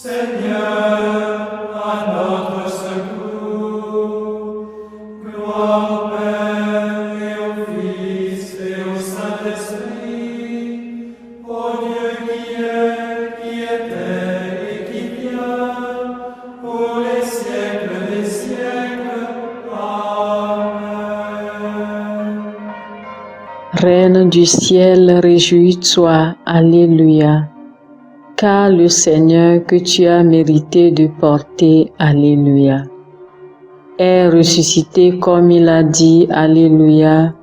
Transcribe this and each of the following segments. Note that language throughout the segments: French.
Seigneur, à notre secours. Gloire au Père et au Fils et au Saint-Esprit, au Dieu qui est, qui était et qui vient, pour les siècles des siècles. Amen. Reine du ciel, réjouis-toi, Alléluia. Car le Seigneur que tu as mérité de porter, Alléluia, est ressuscité comme il a dit, Alléluia.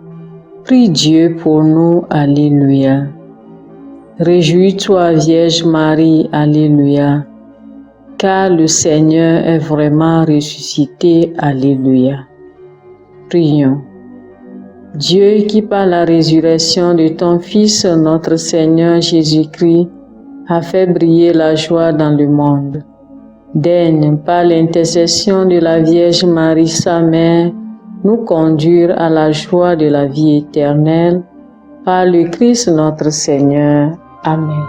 Prie Dieu pour nous, Alléluia. Réjouis-toi, Vierge Marie, Alléluia, car le Seigneur est vraiment ressuscité, Alléluia. Prions. Dieu qui par la résurrection de ton Fils, notre Seigneur Jésus-Christ, a fait briller la joie dans le monde. Daigne, par l'intercession de la Vierge Marie, sa mère, nous conduire à la joie de la vie éternelle. Par le Christ notre Seigneur. Amen.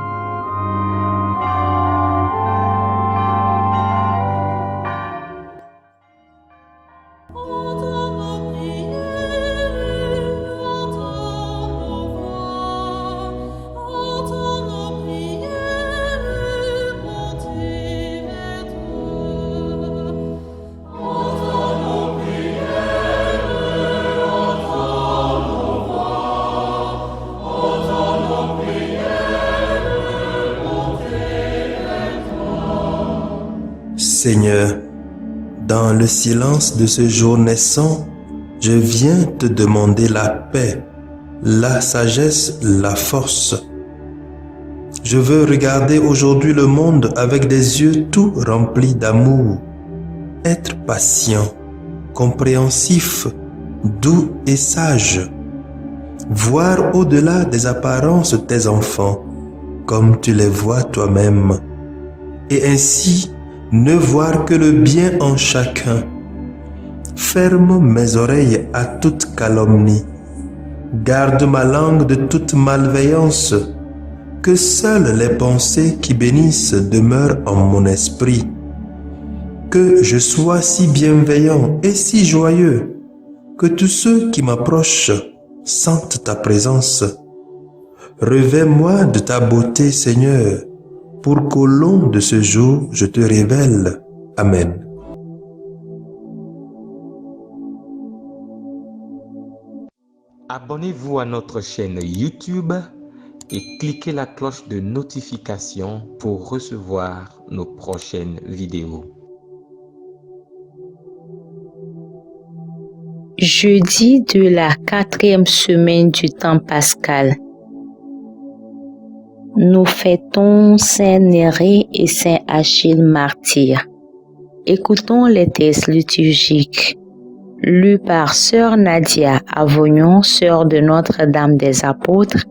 Seigneur, dans le silence de ce jour naissant, je viens te demander la paix, la sagesse, la force. Je veux regarder aujourd'hui le monde avec des yeux tout remplis d'amour, être patient, compréhensif, doux et sage, voir au-delà des apparences tes enfants, comme tu les vois toi-même, et ainsi ne voir que le bien en chacun. Ferme mes oreilles à toute calomnie. Garde ma langue de toute malveillance. Que seules les pensées qui bénissent demeurent en mon esprit. Que je sois si bienveillant et si joyeux que tous ceux qui m'approchent sentent ta présence. Revêts-moi de ta beauté, Seigneur, pour qu'au long de ce jour, je te révèle. Amen. Abonnez-vous à notre chaîne YouTube et cliquez la cloche de notification pour recevoir nos prochaines vidéos. Jeudi de la 4e semaine du temps pascal. Nous fêtons Saint Néré et Saint Achille martyrs. Écoutons les textes liturgiques lus par Sœur Nadia Avognon, sœur de Notre-Dame des Apôtres,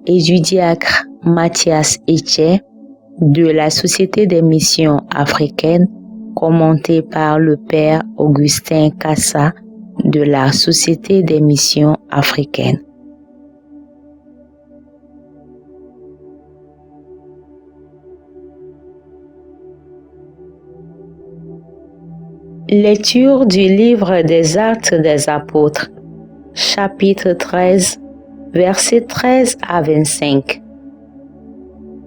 et du diacre Mathias Etier de la Société des Missions africaines, commenté par le Père Augustin Cassa de la Société des Missions africaines. Lecture du livre des Actes des Apôtres, chapitre 13, versets 13 à 25.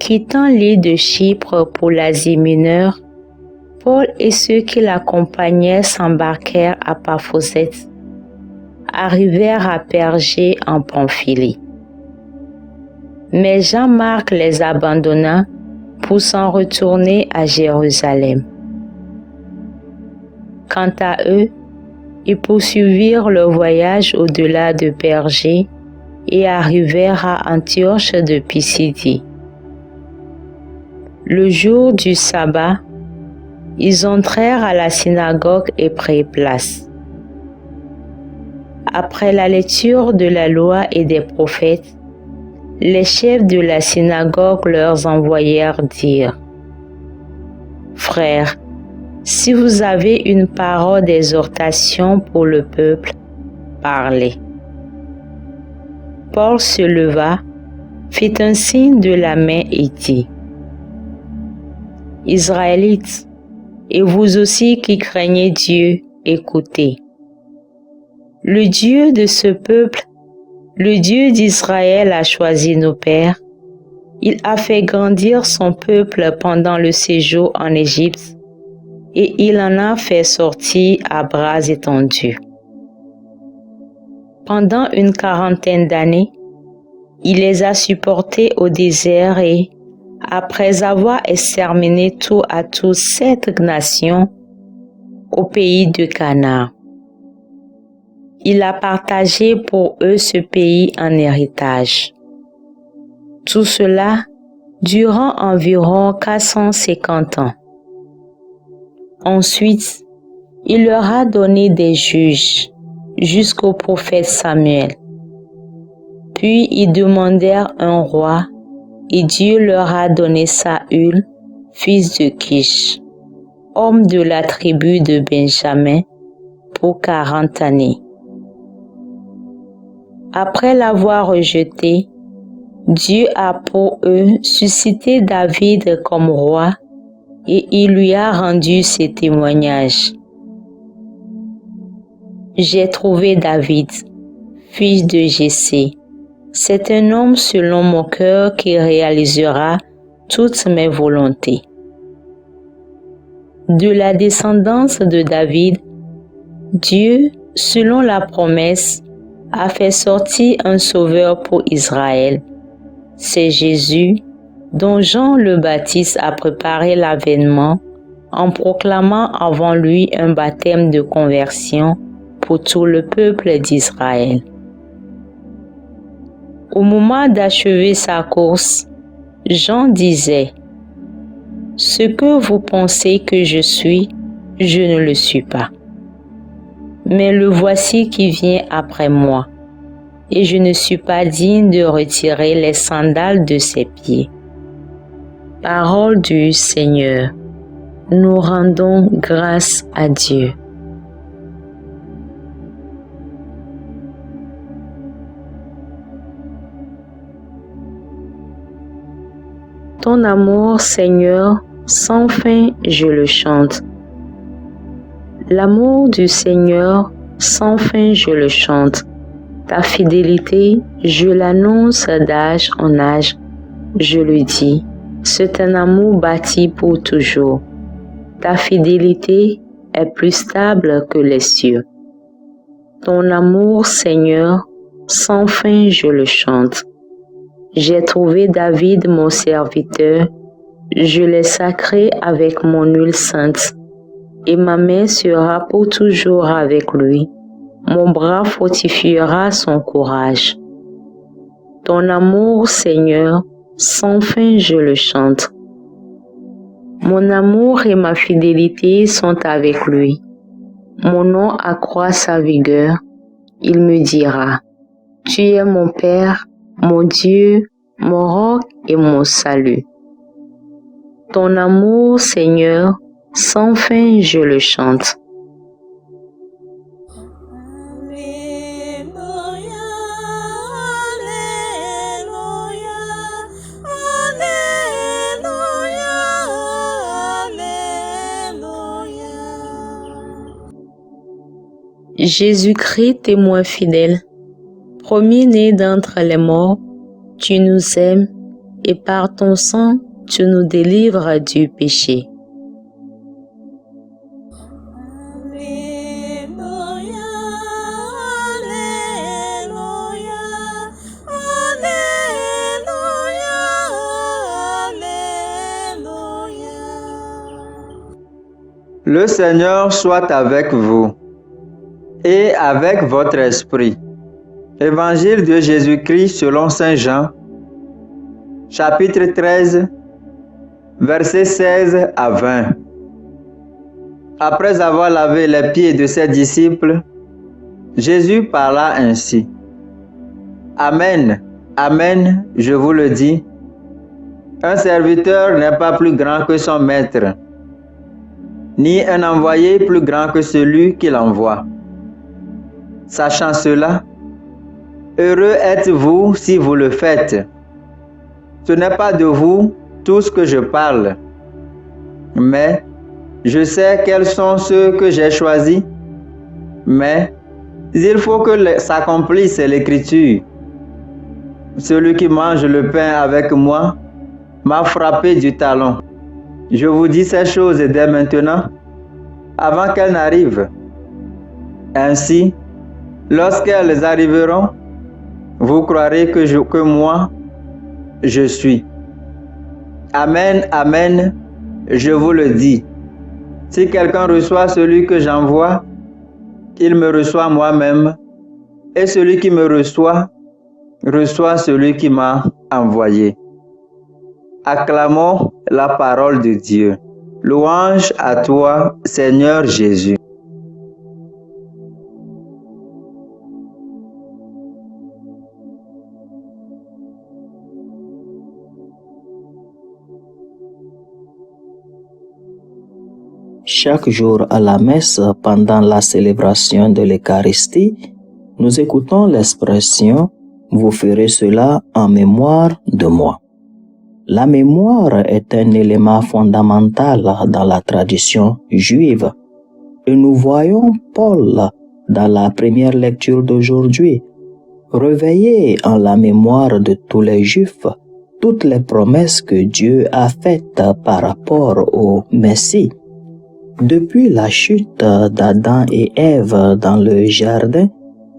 Quittant l'île de Chypre pour l'Asie mineure, Paul et ceux qui l'accompagnaient s'embarquèrent à Paphos, arrivèrent à Pergé en Pamphylie. Mais Jean-Marc les abandonna pour s'en retourner à Jérusalem. Quant à eux, ils poursuivirent leur voyage au-delà de Pergé et arrivèrent à Antioche de Pisidie. Le jour du sabbat, ils entrèrent à la synagogue et prirent place. Après la lecture de la loi et des prophètes, les chefs de la synagogue leur envoyèrent dire : « Frères, si vous avez une parole d'exhortation pour le peuple, parlez. » Paul se leva, fit un signe de la main et dit : Israélites, et vous aussi qui craignez Dieu, écoutez. Le Dieu de ce peuple, le Dieu d'Israël a choisi nos pères. Il a fait grandir son peuple pendant le séjour en Égypte et il en a fait sortir à bras étendus. Pendant une 40aine d'années, il les a supportés au désert et, après avoir exterminé tout à tous 7 nations au pays de Canaan, il a partagé pour eux ce pays en héritage. Tout cela durant environ 450 ans. Ensuite, il leur a donné des juges jusqu'au prophète Samuel. Puis ils demandèrent un roi et Dieu leur a donné Saül, fils de Kish, homme de la tribu de Benjamin, pour 40 années. Après l'avoir rejeté, Dieu a pour eux suscité David comme roi et il lui a rendu ses témoignages. J'ai trouvé David, fils de Jessé. C'est un homme selon mon cœur qui réalisera toutes mes volontés. De la descendance de David, Dieu, selon la promesse, a fait sortir un sauveur pour Israël. C'est Jésus, dont Jean le Baptiste a préparé l'avènement en proclamant avant lui un baptême de conversion pour tout le peuple d'Israël. Au moment d'achever sa course, Jean disait « Ce que vous pensez que je suis, je ne le suis pas. Mais le voici qui vient après moi, et je ne suis pas digne de retirer les sandales de ses pieds. » Parole du Seigneur. Nous rendons grâce à Dieu. Ton amour, Seigneur, sans fin, je le chante. L'amour du Seigneur, sans fin, je le chante. Ta fidélité, je l'annonce d'âge en âge, je le dis. C'est un amour bâti pour toujours. Ta fidélité est plus stable que les cieux. Ton amour, Seigneur, sans fin, je le chante. J'ai trouvé David, mon serviteur, je l'ai sacré avec mon huile sainte, et ma main sera pour toujours avec lui. Mon bras fortifiera son courage. Ton amour, Seigneur, sans fin je le chante. Mon amour et ma fidélité sont avec lui. Mon nom accroît sa vigueur. Il me dira, tu es mon Père, mon Dieu, mon roc et mon salut. Ton amour, Seigneur, sans fin je le chante. Jésus-Christ, témoin fidèle, premier-né d'entre les morts, tu nous aimes et par ton sang, tu nous délivres du péché. Le Seigneur soit avec vous et avec votre esprit. Évangile de Jésus-Christ selon Saint Jean, chapitre 13, versets 16 à 20. Après avoir lavé les pieds de ses disciples, Jésus parla ainsi. Amen, amen, je vous le dis, un serviteur n'est pas plus grand que son maître, ni un envoyé plus grand que celui qui l'envoie. Sachant cela, heureux êtes-vous si vous le faites. Ce n'est pas de vous tous que je parle, mais je sais quels sont ceux que j'ai choisis. Mais il faut que s'accomplisse l'écriture. Celui qui mange le pain avec moi m'a frappé du talon. Je vous dis ces choses dès maintenant, avant qu'elles n'arrivent. Ainsi, lorsqu'elles arriveront, vous croirez que moi, je suis. Amen, amen, je vous le dis. Si quelqu'un reçoit celui que j'envoie, il me reçoit moi-même, et celui qui me reçoit celui qui m'a envoyé. Acclamons la parole de Dieu. Louange à toi, Seigneur Jésus. Chaque jour à la messe, pendant la célébration de l'Eucharistie, nous écoutons l'expression « Vous ferez cela en mémoire de moi ». La mémoire est un élément fondamental dans la tradition juive. Et nous voyons Paul, dans la première lecture d'aujourd'hui, réveiller en la mémoire de tous les Juifs toutes les promesses que Dieu a faites par rapport au Messie. Depuis la chute d'Adam et Ève dans le jardin,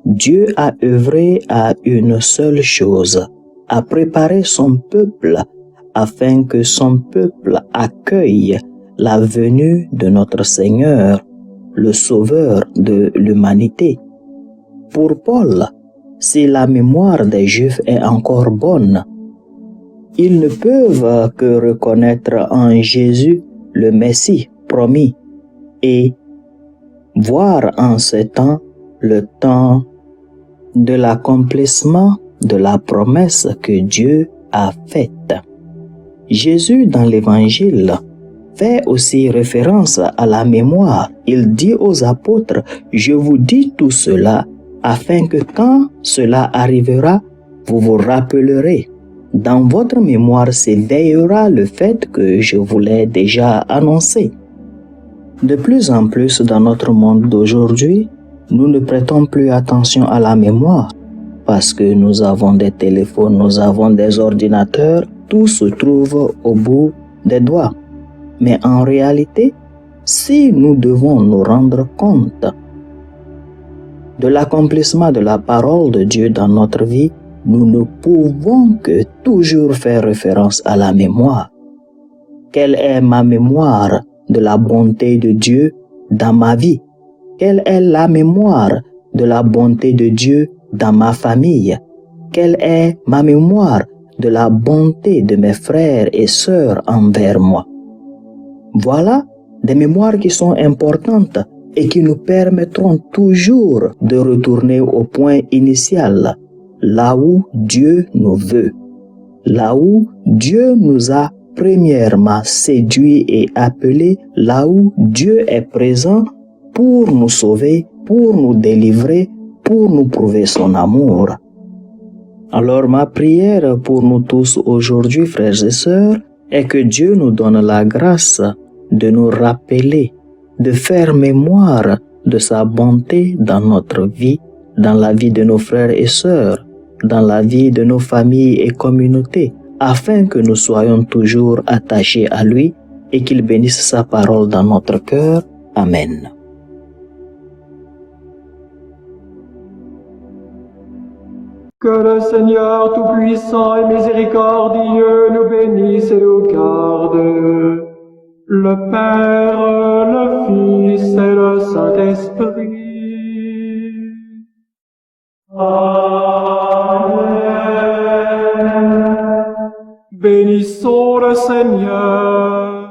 Dieu a œuvré à une seule chose, à préparer son peuple afin que son peuple accueille la venue de notre Seigneur, le Sauveur de l'humanité. Pour Paul, si la mémoire des Juifs est encore bonne, ils ne peuvent que reconnaître en Jésus le Messie promis et voir en ce temps le temps de l'accomplissement de la promesse que Dieu a faite. Jésus dans l'Évangile fait aussi référence à la mémoire. Il dit aux apôtres, « Je vous dis tout cela afin que quand cela arrivera, vous vous rappellerez. Dans votre mémoire s'éveillera le fait que je vous l'ai déjà annoncé. » De plus en plus dans notre monde d'aujourd'hui, nous ne prêtons plus attention à la mémoire parce que nous avons des téléphones, nous avons des ordinateurs, tout se trouve au bout des doigts. Mais en réalité, si nous devons nous rendre compte de l'accomplissement de la parole de Dieu dans notre vie, nous ne pouvons que toujours faire référence à la mémoire. Quelle est ma mémoire de la bonté de Dieu dans ma vie? Quelle est la mémoire de la bonté de Dieu dans ma famille? Quelle est ma mémoire de la bonté de mes frères et sœurs envers moi? Voilà des mémoires qui sont importantes et qui nous permettront toujours de retourner au point initial, là où Dieu nous veut, là où Dieu nous a premièrement séduits et appelés, là où Dieu est présent pour nous sauver, pour nous délivrer, pour nous prouver son amour. Alors ma prière pour nous tous aujourd'hui, frères et sœurs, est que Dieu nous donne la grâce de nous rappeler, de faire mémoire de sa bonté dans notre vie, dans la vie de nos frères et sœurs, dans la vie de nos familles et communautés, afin que nous soyons toujours attachés à lui et qu'il bénisse sa parole dans notre cœur. Amen. Que le Seigneur Tout-Puissant et Miséricordieux nous bénisse et nous garde, le Père, le Fils et le Saint-Esprit. Amen. Bénissons le Seigneur.